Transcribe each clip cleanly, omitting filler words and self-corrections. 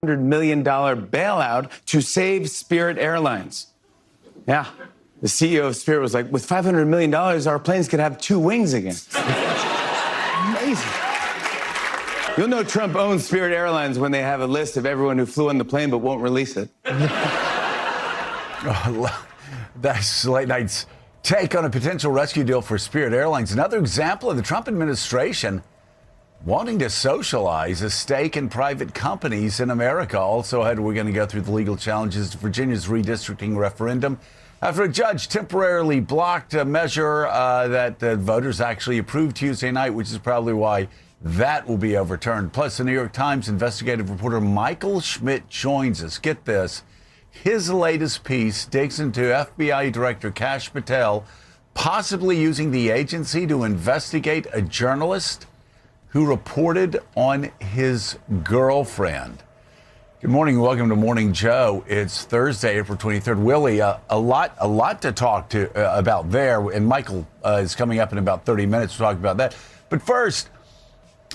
$100 million bailout to save Spirit Airlines. Yeah, the CEO of Spirit was like, with $500 million, our planes could have two wings again. Amazing. You'll know Trump owns Spirit Airlines when they have a list of everyone who flew on the plane but won't release it. That's late night's take on a potential rescue deal for Spirit Airlines. Another example of the Trump administration wanting to socialize a stake in private companies in America. Also ahead, we're going to go through the legal challenges to Virginia's redistricting referendum after a judge temporarily blocked a measure that voters actually approved Tuesday night, which is probably why that will be overturned. Plus, the New York Times investigative reporter Michael Schmidt joins us. Get this. His latest piece digs into FBI Director Kash Patel possibly using the agency to investigate a journalist who reported on his girlfriend. Good morning and welcome to Morning Joe. It's Thursday, April 23rd. Willie, a lot to talk about there, and Michael is coming up in about 30 minutes to talk about that. But first,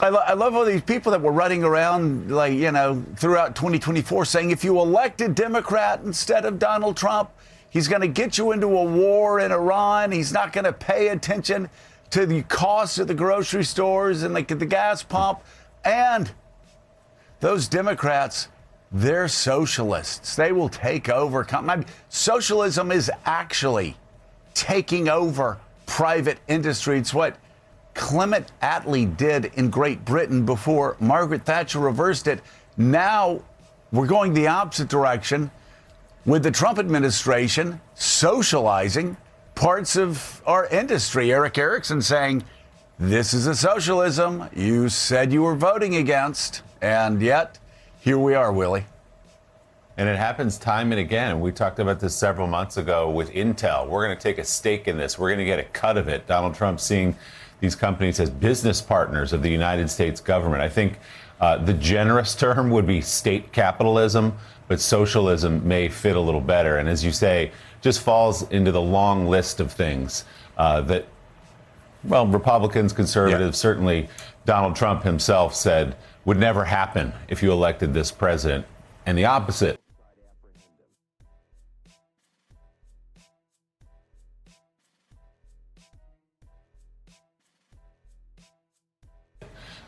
I love all these people that were running around, like, you know, throughout 2024 saying if you elect a Democrat instead of Donald Trump, he's going to get you into a war in Iran. He's not going to pay attention to the cost of the grocery stores and like the gas pump. And those Democrats, they're socialists. They will take over. Socialism is actually taking over private industry. It's what Clement Attlee did in Great Britain before Margaret Thatcher reversed it. Now we're going the opposite direction with the Trump administration socializing parts of our industry. Eric Erickson saying, this is a socialism you said you were voting against, and yet here we are, Willie. And it happens time and again. We talked about this several months ago with Intel. We're going to take a stake in this. We're going to get a cut of it. Donald Trump seeing these companies as business partners of the United States government. I think the generous term would be state capitalism, but socialism may fit a little better. And as you say, just falls into the long list of things that, well, Republicans, conservatives, certainly Donald Trump himself said would never happen if you elected this president, and the opposite.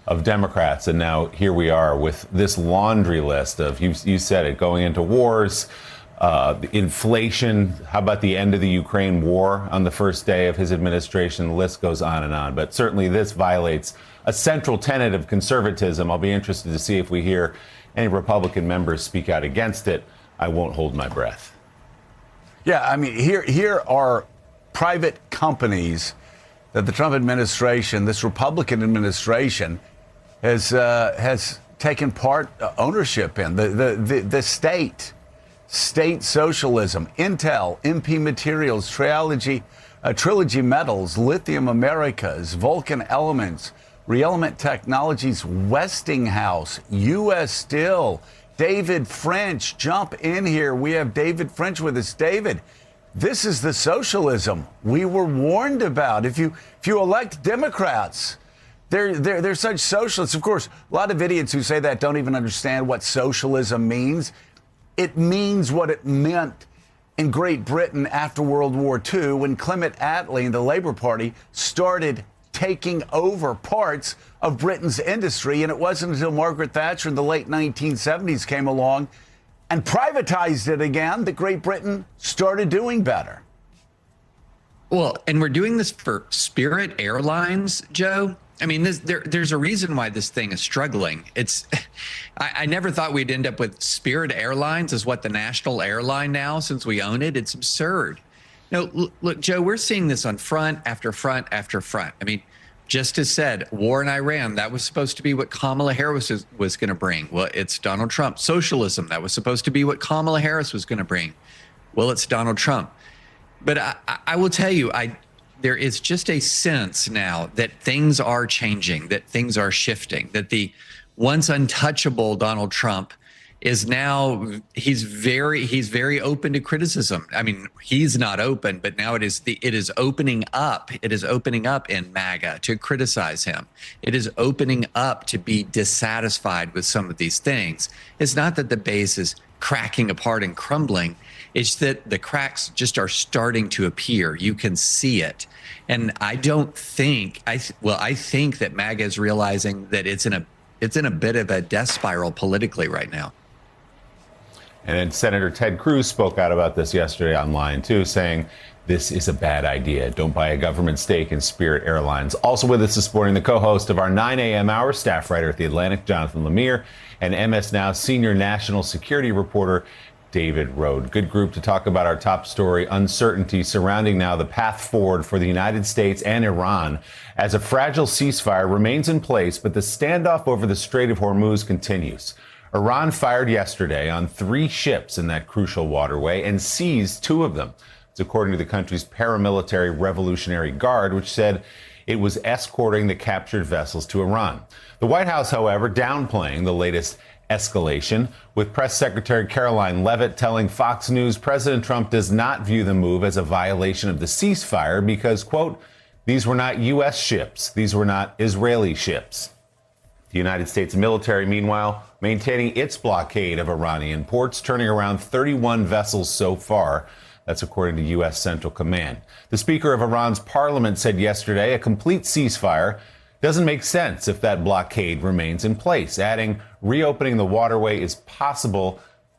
Of Democrats, and now here we are with this laundry list of, you said it, going into wars, inflation. How about the end of the Ukraine war on the first day of his administration? The list goes on and on. But certainly this violates a central tenet of conservatism. I'll be interested to see if we hear any Republican members speak out against it. I won't hold my breath. Yeah, I mean, here are private companies that the Trump administration, this Republican administration, has taken part ownership in. The state socialism, Intel, MP Materials, Trilogy Metals, Lithium Americas, Vulcan Elements, ReElement Technologies, Westinghouse, U.S. Steel, David French. Jump in here. We have David French with us. David, this is the socialism we were warned about. If you elect Democrats, they're such socialists. Of course, a lot of idiots who say that don't even understand what socialism means. It means what it meant in Great Britain after World War II when Clement Attlee and the Labour Party started taking over parts of Britain's industry. And it wasn't until Margaret Thatcher in the late 1970s came along and privatized it again that Great Britain started doing better. Well, and we're doing this for Spirit Airlines, Joe. I mean, there's a reason why this thing is struggling. I never thought we'd end up with Spirit Airlines as what the national airline now, since we own it. It's absurd. No, look, Joe, we're seeing this on front after front after front. I mean, just as said, war in Iran, that was supposed to be what Kamala Harris was going to bring. Well, it's Donald Trump. Socialism, that was supposed to be what Kamala Harris was going to bring. Well, it's Donald Trump. But I will tell you, there is just a sense now that things are changing, that things are shifting, that the once untouchable Donald Trump is now he's very open to criticism. I mean, he's not open, but now it is opening up. It is opening up in MAGA to criticize him. It is opening up to be dissatisfied with some of these things. It's not that the base is cracking apart and crumbling. It's that the cracks just are starting to appear. You can see it. And I don't think I think that MAGA is realizing that it's in a bit of a death spiral politically right now. And then Senator Ted Cruz spoke out about this yesterday online, too, saying this is a bad idea. Don't buy a government stake in Spirit Airlines. Also with us this morning, the co-host of our 9 a.m. hour, staff writer at The Atlantic, Jonathan Lemire, and MS Now senior national security reporter, David Rode. Good group to talk about our top story, uncertainty surrounding now the path forward for the United States and Iran as a fragile ceasefire remains in place, but the standoff over the Strait of Hormuz continues. Iran fired yesterday on 3 ships in that crucial waterway and seized 2 of them. It's according to the country's paramilitary Revolutionary Guard, which said it was escorting the captured vessels to Iran. The White House, however, downplaying the latest escalation, with Press Secretary Caroline Leavitt telling Fox News President Trump does not view the move as a violation of the ceasefire because, quote, these were not U.S. ships. These were not Israeli ships. The United States military, meanwhile, maintaining its blockade of Iranian ports, turning around 31 vessels so far. That's according to U.S. Central Command. The Speaker of Iran's parliament said yesterday a complete ceasefire doesn't make sense if that blockade remains in place, adding reopening the waterway is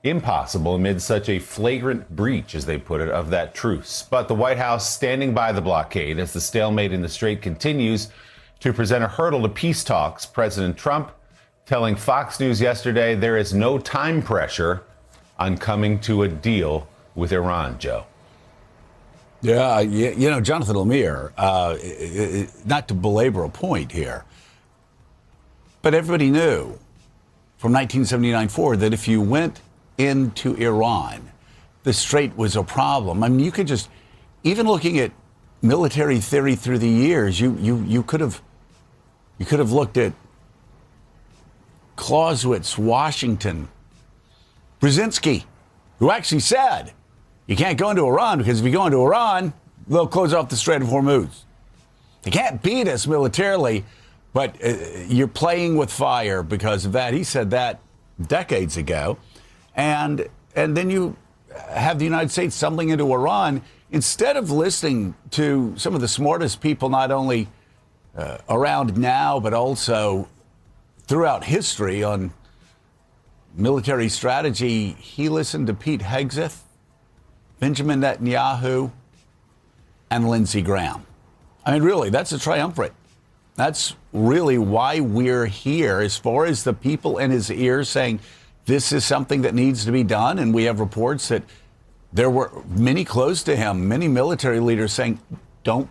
impossible amid such a flagrant breach, as they put it, of that truce. But the White House standing by the blockade as the stalemate in the Strait continues to present a hurdle to peace talks. President Trump telling Fox News yesterday there is no time pressure on coming to a deal with Iran, Joe. Yeah, you know, Jonathan Lemire, not to belabor a point here, but everybody knew from 1979 forward that if you went into Iran, the Strait was a problem. I mean, you could just, even looking at military theory through the years, you could have looked at Clausewitz, Washington, Brzezinski, who actually said, you can't go into Iran because if you go into Iran, they'll close off the Strait of Hormuz. They can't beat us militarily, but you're playing with fire because of that. He said that decades ago. And then you have the United States stumbling into Iran. Instead of listening to some of the smartest people, not only around now, but also throughout history on military strategy, he listened to Pete Hegseth, Benjamin Netanyahu, and Lindsey Graham. I mean, really, that's a triumvirate. That's really why we're here, as far as the people in his ear saying this is something that needs to be done. And we have reports that there were many close to him, many military leaders saying, don't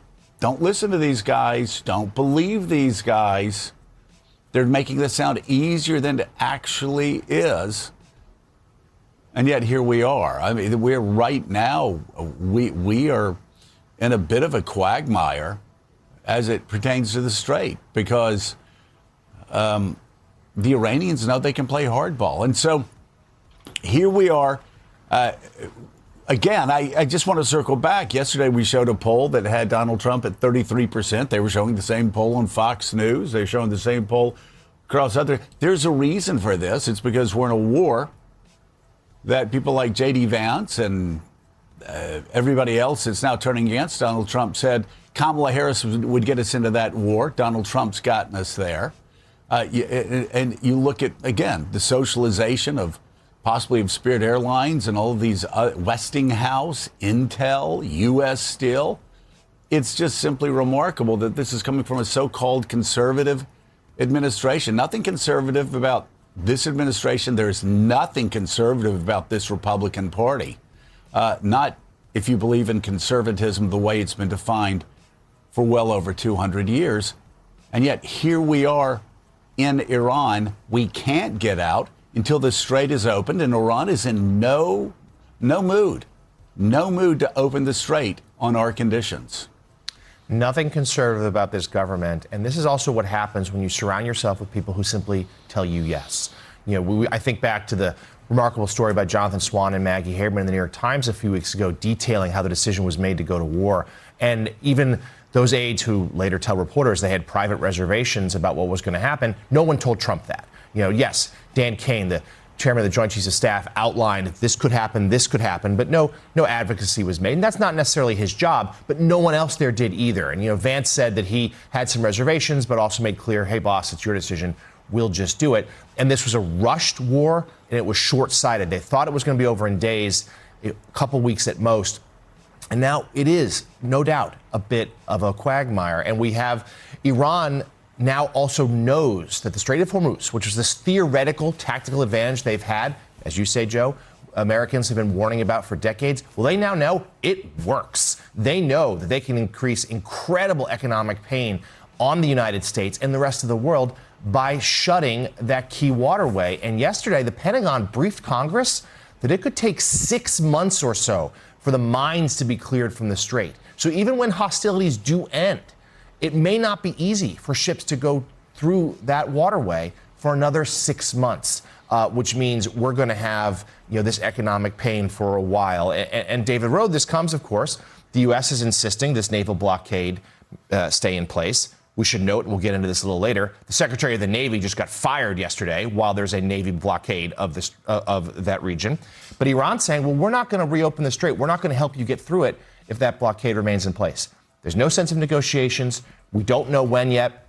listen to these guys. Don't believe these guys. They're making this sound easier than it actually is. And yet here we are. I mean, we're right now, we are in a bit of a quagmire as it pertains to the Strait because the Iranians know they can play hardball. And so here we are. Again, I just want to circle back. Yesterday we showed a poll that had Donald Trump at 33%. They were showing the same poll on Fox News. They're showing the same poll across other. There's a reason for this. It's because we're in a war that people like J.D. Vance and everybody else that's now turning against Donald Trump said Kamala Harris would get us into that war. Donald Trump's gotten us there. And you look at, again, the socialization of possibly of Spirit Airlines and all of these Westinghouse, Intel, U.S. Steel. It's just simply remarkable that this is coming from a so-called conservative administration. Nothing conservative about this administration. There's nothing conservative about this Republican Party. Not if you believe in conservatism the way it's been defined for well over 200 years. And yet here we are in Iran. We can't get out until the Strait is opened, and Iran is in no mood to open the Strait on our conditions. Nothing conservative about this government. And this is also what happens when you surround yourself with people who simply tell you yes. You know, I think back to the remarkable story by Jonathan Swan and Maggie Haberman in the New York Times a few weeks ago detailing how the decision was made to go to war. And even those aides who later tell reporters they had private reservations about what was going to happen, no one told Trump that. Yes, Dan Kane, the chairman of the Joint Chiefs of Staff, outlined this could happen, but no advocacy was made. And that's not necessarily his job, but no one else there did either. And, Vance said that he had some reservations, but also made clear, hey, boss, it's your decision. We'll just do it. And this was a rushed war, and it was short-sighted. They thought it was going to be over in days, a couple weeks at most. And now it is, no doubt, a bit of a quagmire. And we have Iran now also knows that the Strait of Hormuz, which was this theoretical tactical advantage they've had, as you say, Joe, Americans have been warning about for decades. Well, they now know it works. They know that they can increase incredible economic pain on the United States and the rest of the world by shutting that key waterway. And yesterday, the Pentagon briefed Congress that it could take 6 months or so for the mines to be cleared from the strait. So even when hostilities do end, it may not be easy for ships to go through that waterway for another 6 months, which means we're going to have this economic pain for a while. And David Rowe, this comes, of course, the U.S. is insisting this naval blockade stay in place. We should note, and we'll get into this a little later, the Secretary of the Navy just got fired yesterday while there's a Navy blockade of that region. But Iran's saying, well, we're not going to reopen the strait. We're not going to help you get through it if that blockade remains in place. There's no sense of negotiations. We don't know when yet.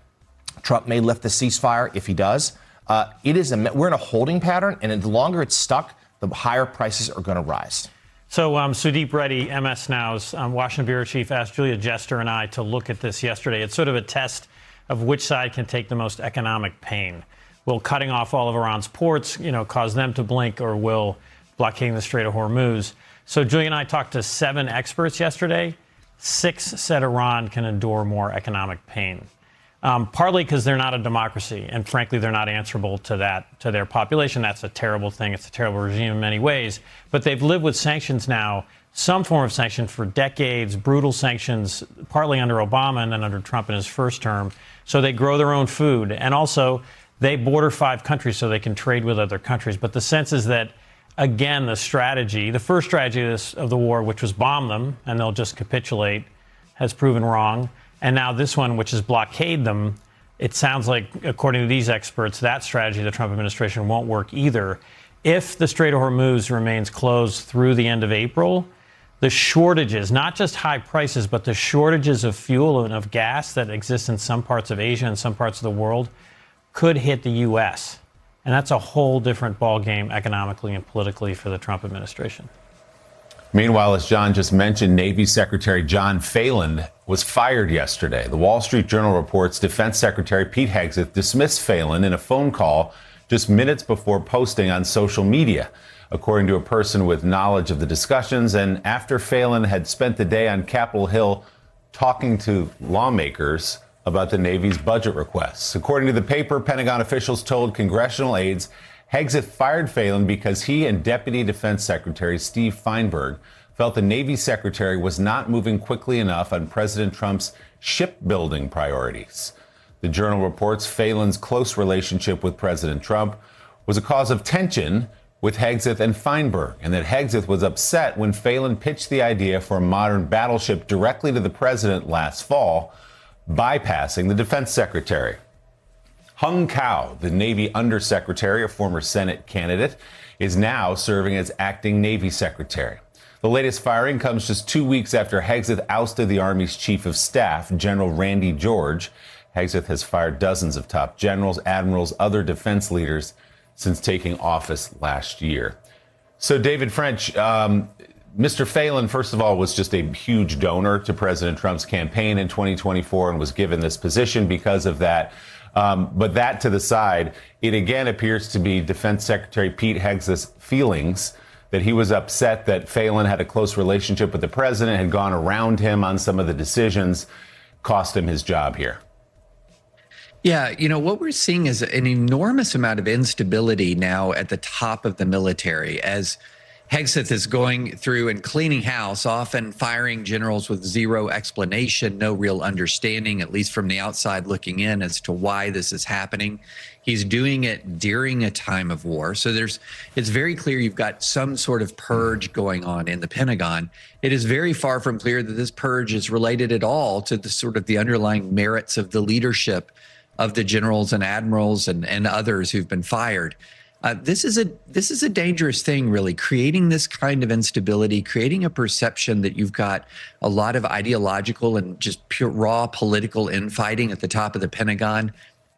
Trump may lift the ceasefire if he does. We're in a holding pattern, and the longer it's stuck, the higher prices are going to rise. So Sudeep Reddy, MS Now's Washington bureau chief, asked Julia Jester and I to look at this yesterday. It's sort of a test of which side can take the most economic pain. Will cutting off all of Iran's ports, cause them to blink, or will blockading the Strait of Hormuz? So Julia and I talked to 7 experts yesterday. 6 said Iran can endure more economic pain. Partly because they're not a democracy, and frankly, they're not answerable to their population. That's a terrible thing. It's a terrible regime in many ways. But they've lived with sanctions now, some form of sanction for decades, brutal sanctions, partly under Obama and then under Trump in his first term. So they grow their own food. And also, they border 5 countries so they can trade with other countries. But the sense is that, again, the first strategy of the war, which was bomb them and they'll just capitulate, has proven wrong. And now this one, which is blockade them, it sounds like, according to these experts, that strategy of the Trump administration won't work either. If the Strait of Hormuz remains closed through the end of April, the shortages, not just high prices, but the shortages of fuel and of gas that exist in some parts of Asia and some parts of the world could hit the U.S. And that's a whole different ballgame economically and politically for the Trump administration. Meanwhile, as John just mentioned, Navy Secretary John Phelan was fired yesterday. The Wall Street Journal reports Defense Secretary Pete Hegseth dismissed Phelan in a phone call just minutes before posting on social media, according to a person with knowledge of the discussions, and after Phelan had spent the day on Capitol Hill talking to lawmakers about the Navy's budget requests. According to the paper, Pentagon officials told congressional aides Hegseth fired Phelan because he and Deputy Defense Secretary Steve Feinberg felt the Navy Secretary was not moving quickly enough on President Trump's shipbuilding priorities. The Journal reports Phelan's close relationship with President Trump was a cause of tension with Hegseth and Feinberg, and that Hegseth was upset when Phelan pitched the idea for a modern battleship directly to the president last fall, bypassing the defense secretary. Hung Cao, the Navy Undersecretary, a former Senate candidate, is now serving as acting Navy Secretary. The latest firing comes just 2 weeks after Hegseth ousted the Army's Chief of Staff, General Randy George. Hegseth has fired dozens of top generals, admirals, other defense leaders since taking office last year. So, David French, Mr. Phelan, first of all, was just a huge donor to President Trump's campaign in 2024 and was given this position because of that. But that to the side, it again appears to be Defense Secretary Pete Hegseth's feelings that he was upset that Phelan had a close relationship with the president, had gone around him on some of the decisions, cost him his job here. Yeah, what we're seeing is an enormous amount of instability now at the top of the military as Hegseth is going through and cleaning house, often firing generals with zero explanation, no real understanding, at least from the outside looking in, as to why this is happening. He's doing it during a time of war. So it's very clear you've got some sort of purge going on in the Pentagon. It is very far from clear that this purge is related at all to the sort of the underlying merits of the leadership of the generals and admirals and others who've been fired. This is a dangerous thing, really, creating this kind of instability, creating a perception that you've got a lot of ideological and just pure raw political infighting at the top of the Pentagon.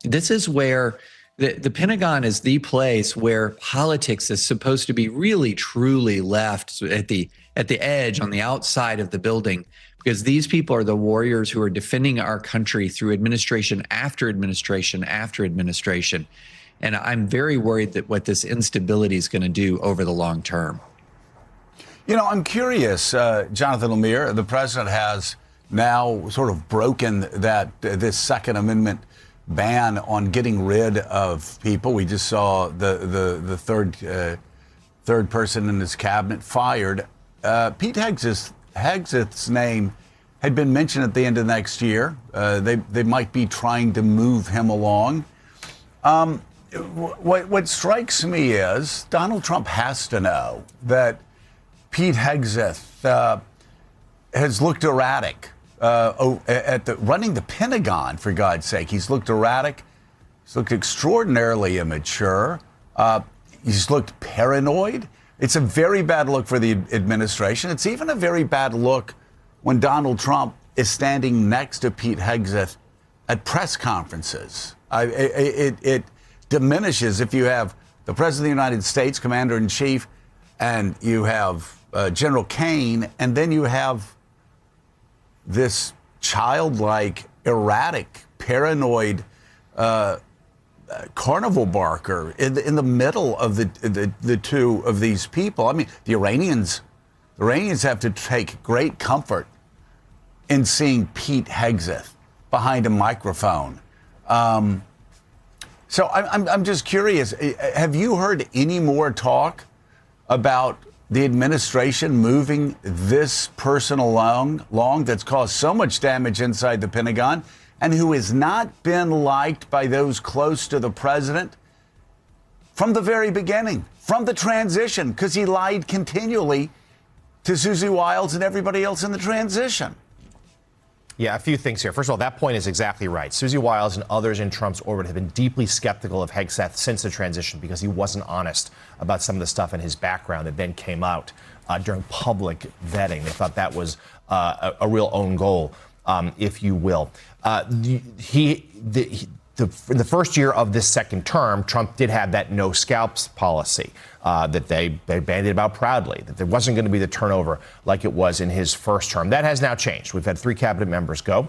This is where the Pentagon is the place where politics is supposed to be really, truly left at the edge, on the outside of the building, because these people are the warriors who are defending our country through administration after administration after administration. And I'm very worried that what this instability is going to do over the long term. You know, I'm curious, Jonathan Lemire, the president has now sort of broken this Second Amendment ban on getting rid of people. We just saw the third person in his cabinet fired. Pete Hegseth's name had been mentioned at the end of next year. They might be trying to move him along. What strikes me is Donald Trump has to know that Pete Hegseth has looked erratic at running the Pentagon, for God's sake. He's looked erratic. He's looked extraordinarily immature. He's looked paranoid. It's a very bad look for the administration. It's even a very bad look when Donald Trump is standing next to Pete Hegseth at press conferences. It diminishes if you have the President of the United States, Commander-in-Chief, and you have General Kane, and then you have this childlike, erratic, paranoid carnival barker in the middle of the two of these people. I mean, the Iranians have to take great comfort in seeing Pete Hegseth behind a microphone. So I'm just curious, have you heard any more talk about the administration moving this person along that's caused so much damage inside the Pentagon and who has not been liked by those close to the president from the very beginning, from the transition, because he lied continually to Susie Wiles and everybody else in the transition? Yeah, a few things here. First of all, that point is exactly right. Susie Wiles and others in Trump's orbit have been deeply skeptical of Hegseth since the transition because he wasn't honest about some of the stuff in his background that then came out during public vetting. They thought that was a real own goal, if you will. In the first year of this second term, Trump did have that no scalps policy that they bandied about proudly, that there wasn't going to be the turnover like it was in his first term. That has now changed. We've had 3 cabinet members go.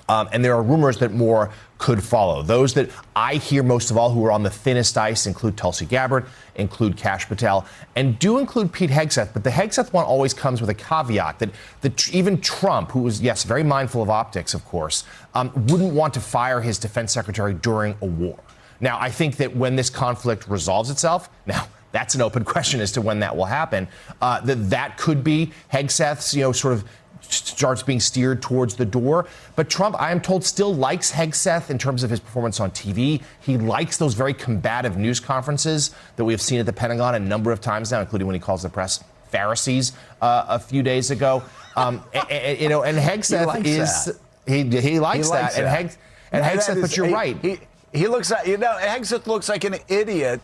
And there are rumors that more could follow. Those that I hear most of all who are on the thinnest ice include Tulsi Gabbard, include Kash Patel, and do include Pete Hegseth. But the Hegseth one always comes with a caveat that even Trump, who was, yes, very mindful of optics, of course, wouldn't want to fire his defense secretary during a war. Now, I think that when this conflict resolves itself, now, that's an open question as to when that will happen, that could be Hegseth's, sort of starts being steered towards the door. But Trump, I am told, still likes Hegseth in terms of his performance on TV. He likes those very combative news conferences that we have seen at the Pentagon a number of times now, including when he calls the press Pharisees a few days ago. And Hegseth he likes that. And Hegseth, but you're right. He looks like, Hegseth looks like an idiot.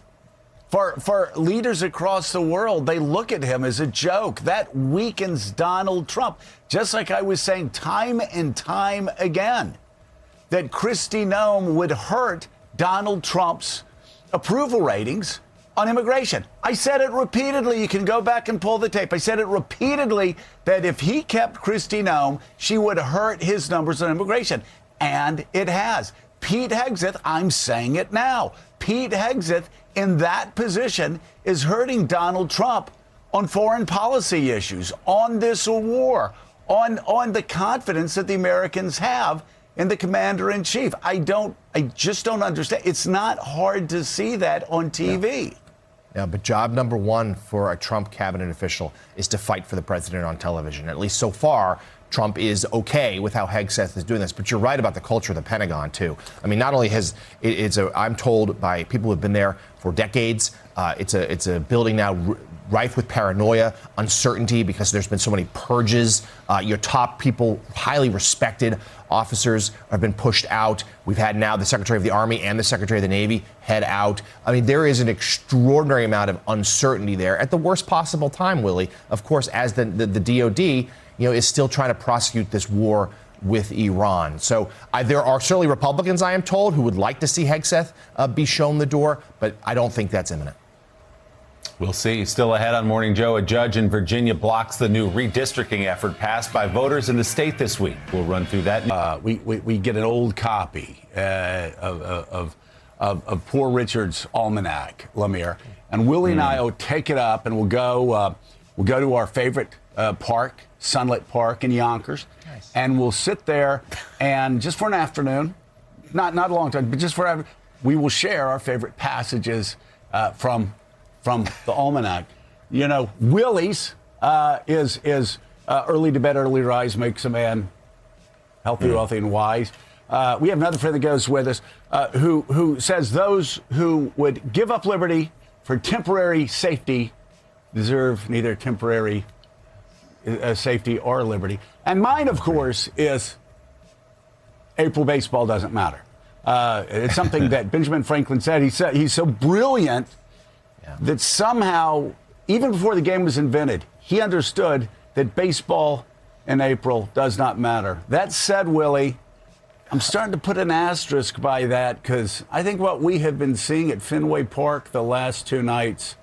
For leaders across the world, they look at him as a joke. That weakens Donald Trump. Just like I was saying time and time again, that Kristi Noem would hurt Donald Trump's approval ratings on immigration. I said it repeatedly. You can go back and pull the tape. I said it repeatedly that if he kept Kristi Noem, she would hurt his numbers on immigration. And it has. Pete Hegseth, I'm saying it now, Pete Hegseth in that position is hurting Donald Trump on foreign policy issues, on this war, on the confidence that the Americans have in the commander-in-chief. I just don't understand. It's not hard to see that on TV. Yeah, but job number one for a Trump cabinet official is to fight for the president on television. At least so far, Trump is okay with how Hegseth is doing this. But you're right about the culture of the Pentagon, too. I mean, not only I'm told by people who have been there for decades, it's a building now rife with paranoia, uncertainty, because there's been so many purges. Your top people, highly respected officers, have been pushed out. We've had now the Secretary of the Army and the Secretary of the Navy head out. I mean, there is an extraordinary amount of uncertainty there at the worst possible time, Willie. Of course, as the DOD, is still trying to prosecute this war with Iran. So there are certainly Republicans, I am told, who would like to see Hegseth be shown the door, but I don't think that's imminent. We'll see. Still ahead on Morning Joe, a judge in Virginia blocks the new redistricting effort passed by voters in the state this week. We'll run through that. We get an old copy of Poor Richard's Almanac, Lemire, and Willie and I will take it up, and we'll go to our favorite park, Sunlit Park in Yonkers, nice. And we'll sit there and just for an afternoon, not a long time, but just for we will share our favorite passages from the Almanac. Willie's is early to bed, early to rise makes a man healthy, wealthy, and wise. We have another friend that goes with us who says those who would give up liberty for temporary safety deserve neither temporary safety or liberty. And mine, of course, is April baseball doesn't matter. It's something that Benjamin Franklin said. He said he's so brilliant that somehow, even before the game was invented, he understood that baseball in April does not matter. That said, Willie, I'm starting to put an asterisk by that because I think what we have been seeing at Fenway Park the last two nights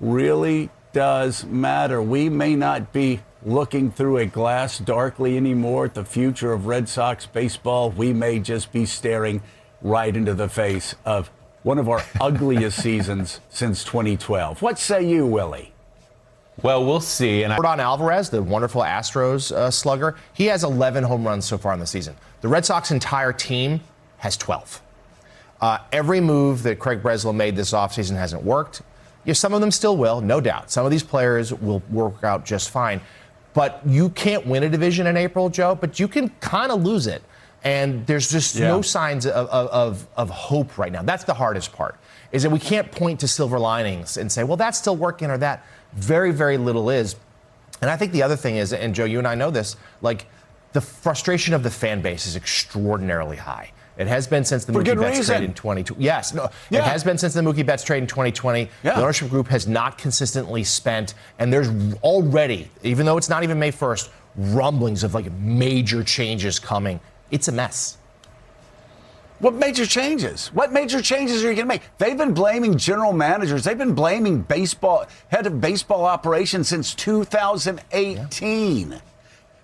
really does matter. We may not be looking through a glass darkly anymore at the future of Red Sox baseball. We may just be staring right into the face of one of our ugliest seasons since 2012. What say you, Willie? Well, we'll see. And Jordan Alvarez, the wonderful Astros slugger, he has 11 home runs so far in the season. The Red Sox entire team has 12. Every move that Craig Breslow made this offseason hasn't worked. Some of them still will, no doubt. Some of these players will work out just fine. But you can't win a division in April, Joe, but you can kind of lose it. And there's just no signs of hope right now. That's the hardest part, is that we can't point to silver linings and say, well, that's still working or that. Very, very little is. And I think the other thing is, and Joe, you and I know this, like the frustration of the fan base is extraordinarily high. It has been since the Mookie Betts trade in 2020. Yes, no, it has been since the Mookie Betts trade in 2020. Yeah. The ownership group has not consistently spent, and there's already, even though it's not even May 1st, rumblings of like major changes coming. It's a mess. What major changes? What major changes are you going to make? They've been blaming general managers. They've been blaming head of baseball operations since 2018.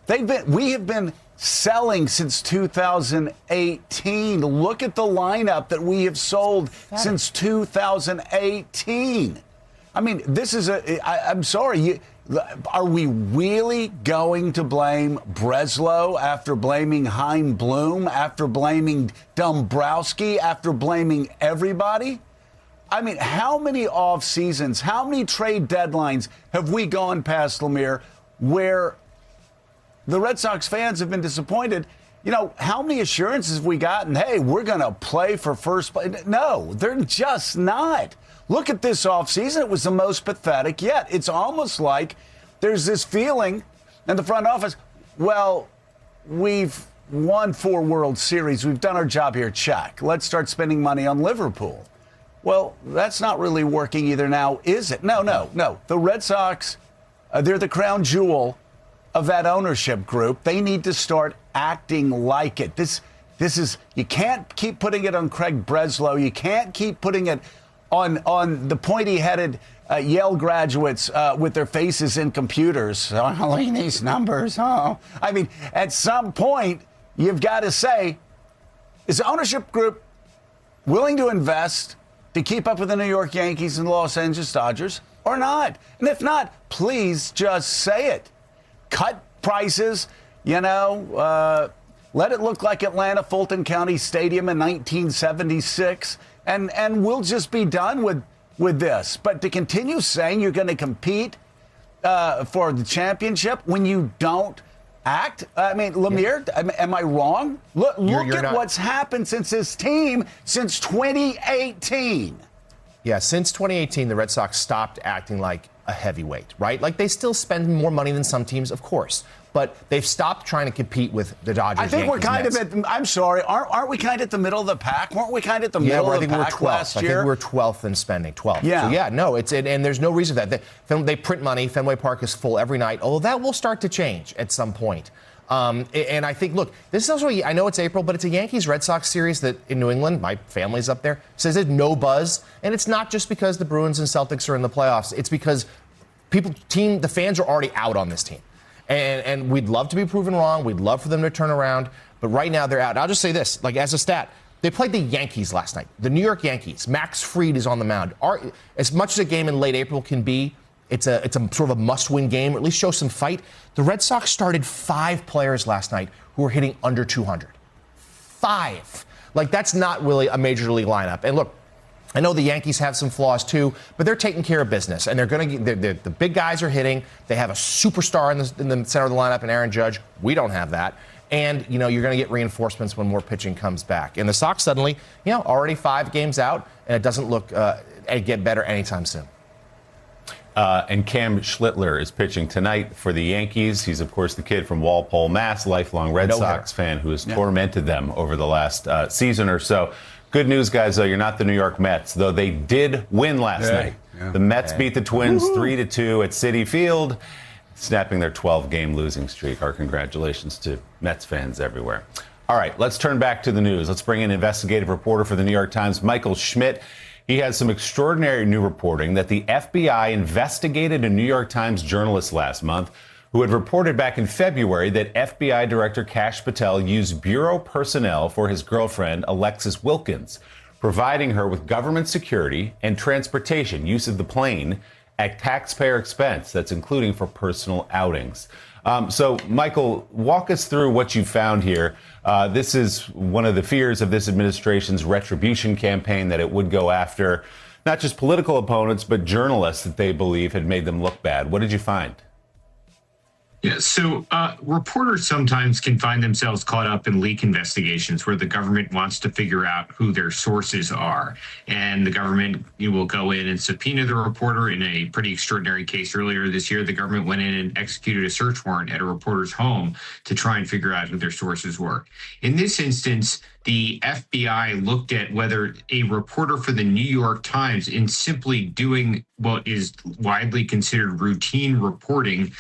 Yeah. We have been selling since 2018. Look at the lineup that we have sold since 2018. I mean, this is I'm sorry. Are we really going to blame Breslow after blaming Hein Bloom, after blaming Dombrowski, after blaming everybody? I mean, how many off seasons, how many trade deadlines have we gone past, Lemire, where the Red Sox fans have been disappointed? How many assurances have we gotten? Hey, we're going to play for first place. No, they're just not. Look at this offseason. It was the most pathetic yet. It's almost like there's this feeling in the front office, well, we've won 4 World Series. We've done our job here. Check. Let's start spending money on Liverpool. Well, that's not really working either now, is it? No. The Red Sox, they're the crown jewel of that ownership group. They need to start acting like it. This is, you can't keep putting it on Craig Breslow. You can't keep putting it on the pointy-headed Yale graduates with their faces in computers. Look at these numbers. Oh, I mean, at some point, you've got to say, is the ownership group willing to invest to keep up with the New York Yankees and the Los Angeles Dodgers or not? And if not, please just say it. Cut prices, let it look like Atlanta Fulton County Stadium in 1976. And we'll just be done with with this. But to continue saying you're going to compete for the championship when you don't act? I mean, Lemire, am I wrong? Look at what's happened since this team since 2018. Yeah, since 2018, the Red Sox stopped acting like a heavyweight, right? Like, they still spend more money than some teams, of course, but they've stopped trying to compete with the Dodgers. I think Yankees, we're kind Mets. of at, I'm sorry, aren't we kind of at the middle of the pack? Weren't we kind of at the middle of the pack last year? I think we're 12th in spending, 12th. Yeah. So, yeah, no, and there's no reason for that. They print money. Fenway Park is full every night, although that will start to change at some point. And I think, look, this is also, I know it's April, but it's a Yankees-Red Sox series that in New England, my family's up there, says there's no buzz. And it's not just because the Bruins and Celtics are in the playoffs. It's because the fans are already out on this team. And we'd love to be proven wrong. We'd love for them to turn around. But right now they're out. I'll just say this, like as a stat, they played the Yankees last night, the New York Yankees. Max Fried is on the mound. As much as a game in late April can be, it's a sort of a must-win game, or at least show some fight. The Red Sox started 5 players last night who were hitting under 200. 5. Like, that's not really a major league lineup. And look, I know the Yankees have some flaws too, but they're taking care of business, and the big guys are hitting. They have a superstar in the center of the lineup, and Aaron Judge. We don't have that. And, you're going to get reinforcements when more pitching comes back. And the Sox suddenly, already 5 games out, and it doesn't look get better anytime soon. And Cam Schlittler is pitching tonight for the Yankees. He's, of course, the kid from Walpole, Mass, lifelong Red Sox fan who has tormented them over the last season or so. Good news, guys, though, you're not the New York Mets, though they did win last night. Yeah. The Mets beat the Twins 3-2 at Citi Field, snapping their 12-game losing streak. Our congratulations to Mets fans everywhere. All right, let's turn back to the news. Let's bring in investigative reporter for the New York Times, Michael Schmidt. He has some extraordinary new reporting that the FBI investigated a New York Times journalist last month who had reported back in February that FBI Director Kash Patel used bureau personnel for his girlfriend, Alexis Wilkins, providing her with government security and transportation, use of the plane, at taxpayer expense. That's including for personal outings. So, Michael, walk us through what you found here. This is one of the fears of this administration's retribution campaign, that it would go after not just political opponents, but journalists that they believe had made them look bad. What did you find? Yeah, so reporters sometimes can find themselves caught up in leak investigations where the government wants to figure out who their sources are. And the government will go in and subpoena the reporter. In a pretty extraordinary case earlier this year, the government went in and executed a search warrant at a reporter's home to try and figure out who their sources were. In this instance, the FBI looked at whether a reporter for the New York Times, in simply doing what is widely considered routine reporting,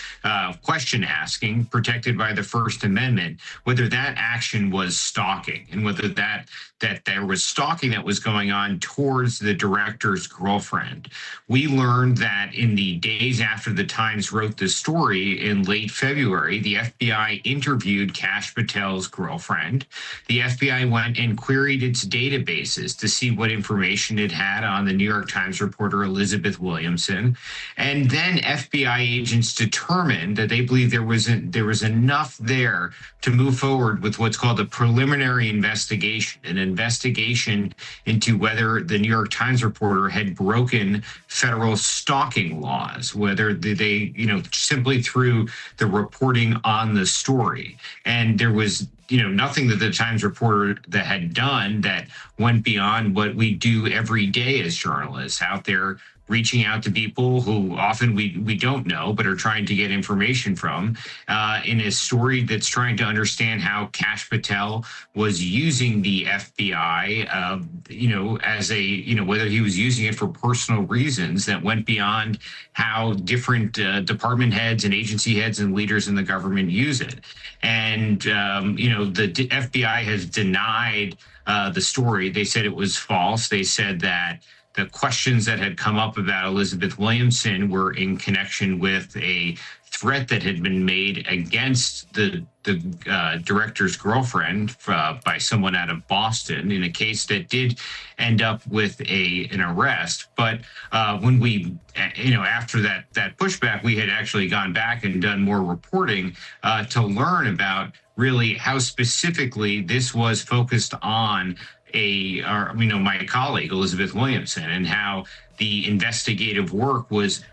question asking, protected by the First Amendment, whether that action was stalking, and whether that there was stalking that was going on towards the director's girlfriend. We learned that in the days after the Times wrote the story in late February, the FBI interviewed Kash Patel's girlfriend. The FBI went and queried its databases to see what information it had on the New York Times reporter Elizabeth Williamson. And then FBI agents determined that they believed there was enough there to move forward with what's called a preliminary investigation, an investigation into whether the New York Times reporter had broken federal stalking laws, whether they, simply through the reporting on the story. And there was nothing that the Times reporter that had done that went beyond what we do every day as journalists out there, reaching out to people who often we don't know, but are trying to get information from, in a story that's trying to understand how Kash Patel was using the FBI, as whether he was using it for personal reasons that went beyond how different department heads and agency heads and leaders in the government use it. And, the FBI has denied the story. They said it was false. They said that the questions that had come up about Elizabeth Williamson were in connection with a threat that had been made against the director's girlfriend by someone out of Boston in a case that did end up with an arrest. But when we, after that pushback, we had actually gone back and done more reporting to learn about really how specifically this was focused on my colleague Elizabeth Williamson, and how the investigative work was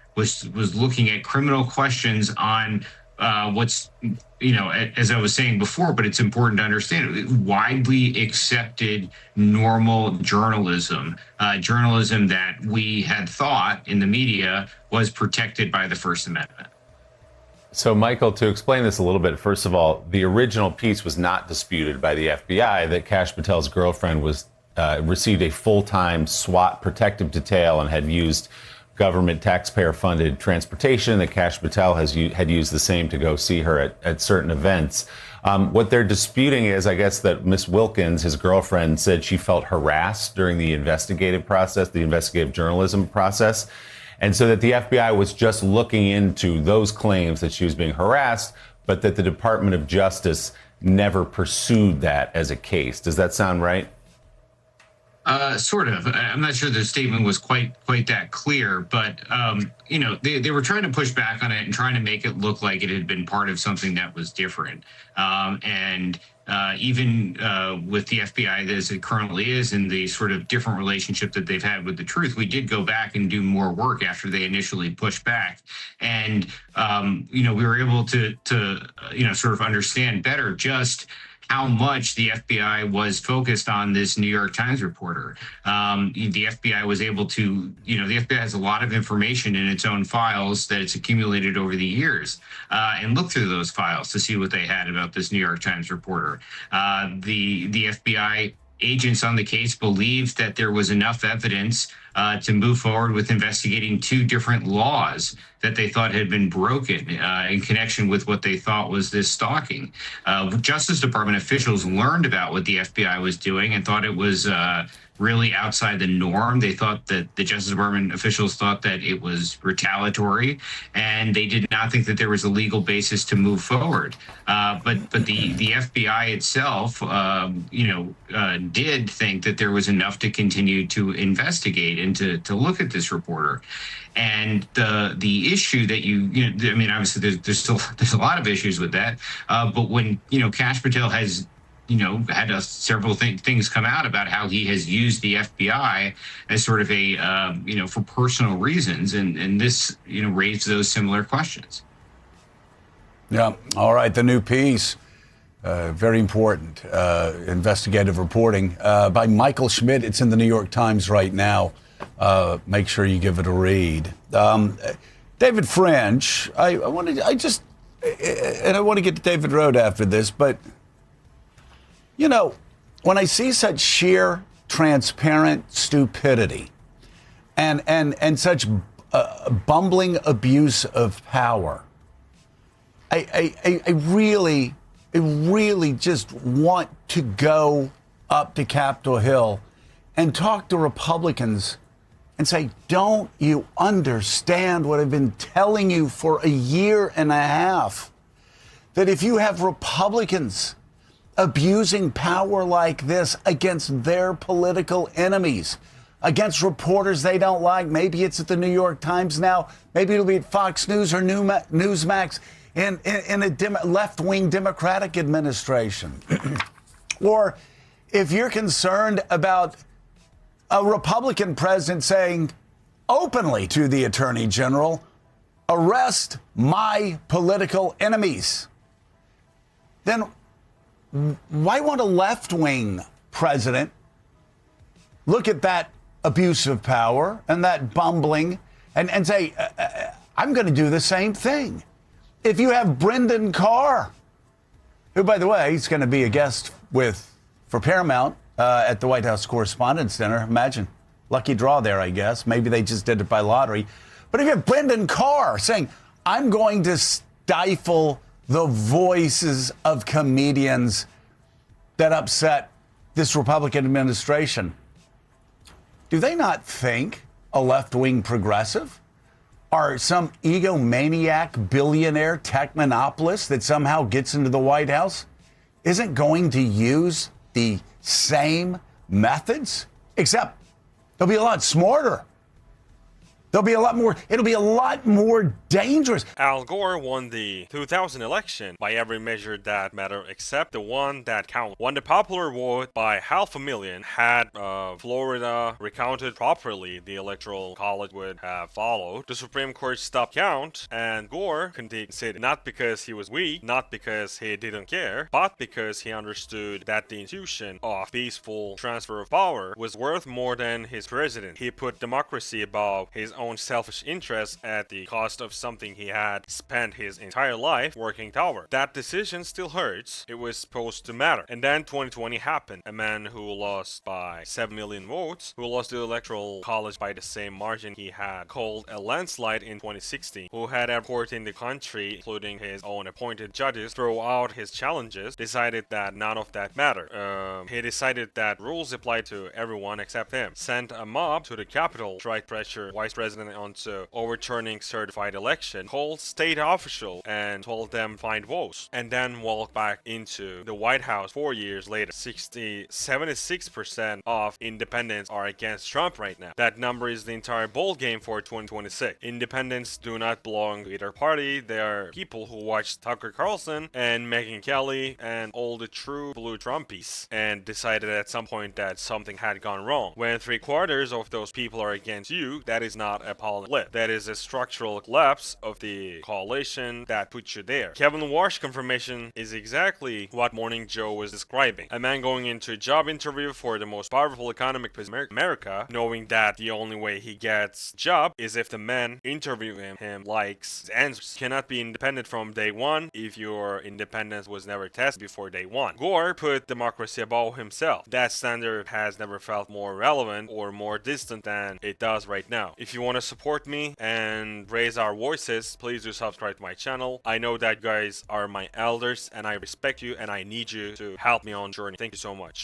looking at criminal questions on what's, as I was saying before, but it's important to understand, widely accepted normal journalism, journalism that we had thought in the media was protected by the First Amendment. So, Michael, to explain this a little bit, first of all, the original piece was not disputed by the FBI that Kash Patel's girlfriend was received a full-time SWAT protective detail and had used government taxpayer-funded transportation, that Kash Patel had used the same to go see her at certain events. What they're disputing is, I guess, that Miss Wilkins, his girlfriend, said she felt harassed during the investigative process, the investigative journalism process, and so that the FBI was just looking into those claims that she was being harassed, but that the Department of Justice never pursued that as a case. Does that sound right? Sort of. I'm not sure the statement was quite that clear, but they were trying to push back on it and trying to make it look like it had been part of something that was different. Even with the FBI as it currently is, and the sort of different relationship that they've had with the truth, we did go back and do more work after they initially pushed back, and we were able to sort of understand better just how much the FBI was focused on this New York Times reporter. The FBI was able to, the FBI has a lot of information in its own files that it's accumulated over the years, and look through those files to see what they had about this New York Times reporter. The FBI agents on the case believed that there was enough evidence to move forward with investigating 2 different laws that they thought had been broken in connection with what they thought was this stalking. Justice Department officials learned about what the FBI was doing and thought it was really outside the norm. They thought that the Justice Department officials thought that it was retaliatory, and they did not think that there was a legal basis to move forward. But the FBI itself, did think that there was enough to continue to investigate and to look at this reporter. And the issue that obviously there's a lot of issues with that. But when Kash Patel has had several things come out about how he has used the FBI as sort of a for personal reasons, and this raised those similar questions. Yeah. All right. The new piece, very important, investigative reporting by Michael Schmidt. It's in the New York Times right now. Make sure you give it a read. David French, I want to get to David Road after this, but when I see such sheer, transparent stupidity and such bumbling abuse of power, I really just want to go up to Capitol Hill and talk to Republicans and say, don't you understand what I've been telling you for a year and a half? That if you have Republicans abusing power like this against their political enemies, against reporters they don't like, maybe it's at the New York Times now, maybe it'll be at Fox News or Newsmax in a left-wing Democratic administration. Or if you're concerned about a Republican president saying openly to the Attorney General, arrest my political enemies, then why won't a left-wing president look at that abuse of power and that bumbling and say, I'm going to do the same thing? If you have Brendan Carr, who, by the way, he's going to be a guest for Paramount at the White House Correspondents' Dinner. Imagine. Lucky draw there, I guess. Maybe they just did it by lottery. But if you have Brendan Carr saying, I'm going to stifle the voices of comedians that upset this Republican administration, do they not think a left-wing progressive or some egomaniac billionaire tech monopolist that somehow gets into the White House isn't going to use the same methods? Except they'll be a lot smarter. It'll be a lot more dangerous. Al Gore won the 2000 election by every measure that mattered except the one that counted. Won the popular vote by 500,000. Had Florida recounted properly, the Electoral College would have followed. The Supreme Court stopped count, and Gore conceded. Not because he was weak, not because he didn't care, but because he understood that the institution of peaceful transfer of power was worth more than his president. He put democracy above his own selfish interests at the cost of something he had spent his entire life working toward. That decision still hurts. It was supposed to matter. And then 2020 happened. A man who lost by 7 million votes, who lost the Electoral College by the same margin he had called a landslide in 2016, who had a court in the country, including his own appointed judges, throw out his challenges, decided that none of that mattered. He decided that rules applied to everyone except him. Sent a mob to the Capitol, tried pressure Vice President onto overturning certified election, called state official and told them find votes, and then walked back into the White House 4 years later. 76% of independents are against Trump right now. That number is the entire ball game for 2026. Independents do not belong to either party. They are people who watched Tucker Carlson and Megyn Kelly and all the true blue Trumpies and decided at some point that something had gone wrong. When 3/4 of those people are against you, that is not a political flip. That is a structural collapse of the coalition that puts you there. Kevin Warsh confirmation is exactly what Morning Joe was describing. A man going into a job interview for the most powerful economic place in America, knowing that the only way he gets a job is if the man interviewing him likes his answers. Cannot be independent from day one if your independence was never tested before day one. Gore put democracy above himself. That standard has never felt more relevant or more distant than it does right now. If you want to support me and raise our voices, please do subscribe to my channel. I know that you guys are my elders and I respect you and I need you to help me on the journey. Thank you so much.